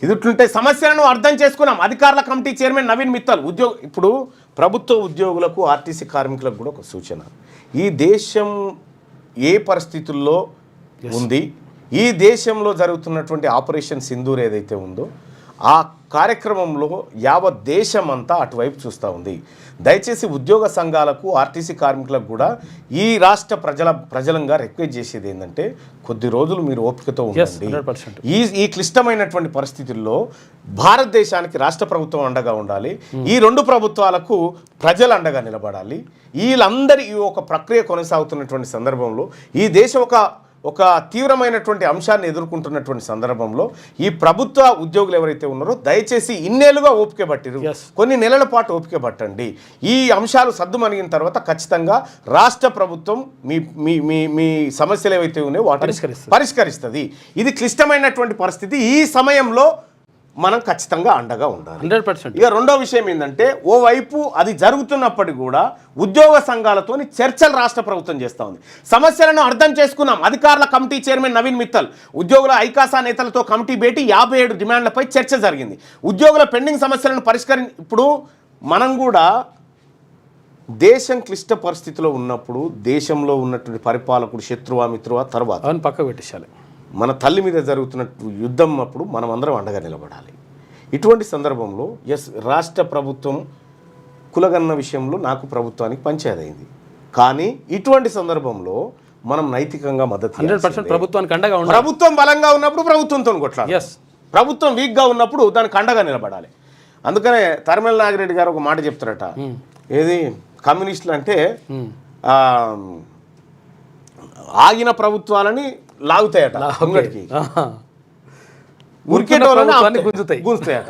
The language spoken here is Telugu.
ఇదిట్లుంటే సమస్యలను అర్థం చేసుకున్నాం. అధికారుల కమిటీ చైర్మన్ నవీన్ మిత్తల్ ఇప్పుడు ప్రభుత్వ ఉద్యోగులకు ఆర్టీసీ కార్మికులకు కూడా ఒక సూచన. ఈ దేశం ఏ పరిస్థితుల్లో ఉంది, ఈ దేశంలో జరుగుతున్నటువంటి ఆపరేషన్ సింధూర్ ఏదైతే ఉందో ఆ కార్యక్రమంలో యావత్ దేశం అంతా అటువైపు చూస్తూ ఉంది. దయచేసి ఉద్యోగ సంఘాలకు ఆర్టీసీ కార్మికులకు కూడా ఈ రాష్ట్ర ప్రజలంగా రిక్వెస్ట్ చేసేది ఏంటంటే కొద్ది రోజులు మీరు ఓపికతో ఉండండి. ఈ క్లిష్టమైనటువంటి పరిస్థితుల్లో భారతదేశానికి రాష్ట్ర ప్రభుత్వం అండగా ఉండాలి, ఈ రెండు ప్రభుత్వాలకు ప్రజలు అండగా నిలబడాలి. వీళ్ళందరి ఈ ఒక ప్రక్రియ కొనసాగుతున్నటువంటి సందర్భంలో ఈ దేశం ఒక తీవ్రమైనటువంటి అంశాన్ని ఎదుర్కొంటున్నటువంటి సందర్భంలో ఈ ప్రభుత్వ ఉద్యోగులు ఎవరైతే ఉన్నారో దయచేసి ఇన్నేళ్లుగా ఓపిక పట్టిరు, కొన్ని నెలల పాటు ఓపిక పట్టండి. ఈ అంశాలు సద్దుమణిగిన తర్వాత ఖచ్చితంగా రాష్ట్ర ప్రభుత్వం మీ సమస్యలు ఏవైతే ఉన్నాయో వాటిని పరిష్కరిస్తుంది. ఇది క్లిష్టమైనటువంటి పరిస్థితి. ఈ సమయంలో మనం ఖచ్చితంగా అండగా ఉండాలి 100%. ఇక రెండో విషయం ఏంటంటే ఓవైపు అది జరుగుతున్నప్పటికీ కూడా ఉద్యోగ సంఘాలతో చర్చలు రాష్ట్ర ప్రభుత్వం చేస్తూ ఉంది. సమస్యలను అర్థం చేసుకున్నాం. అధికారుల కమిటీ చైర్మన్ నవీన్ మిత్తల్ ఉద్యోగుల ఐకాసా నేతలతో కమిటీ భేటీ 57 డిమాండ్లపై చర్చ జరిగింది. ఉద్యోగుల పెండింగ్ సమస్యలను ఇప్పుడు మనం కూడా దేశం క్లిష్ట పరిస్థితిలో ఉన్నప్పుడు దేశంలో ఉన్నటువంటి పరిపాలకుడు శత్రువా మిత్రువా తర్వాత పక్క పెట్టేశాలి. మన తల్లి మీద జరుగుతున్న యుద్ధం అప్పుడు మనం అందరం అండగా నిలబడాలి. ఇటువంటి సందర్భంలో రాష్ట్ర ప్రభుత్వం కులగన్న విషయంలో నాకు ప్రభుత్వానికి పంచాయతీ అయింది. కానీ ఇటువంటి సందర్భంలో మనం నైతికంగా మద్దతు 100% ప్రభుత్వానికి అండగా ఉండాలి. ప్రభుత్వం బలంగా ఉన్నప్పుడు ప్రభుత్వంతో కొట్లాడాలి, ప్రభుత్వం వీక్గా ఉన్నప్పుడు దానికి అండగా నిలబడాలి. అందుకనే తరిమల నాగిరెడ్డి గారు ఒక మాట చెప్తారట, ఏది కమ్యూనిస్టులు అంటే ఆగిన ప్రభుత్వాలని లాగుతాయట, ఉరికేటోళ్ళని గుంజుతాయట.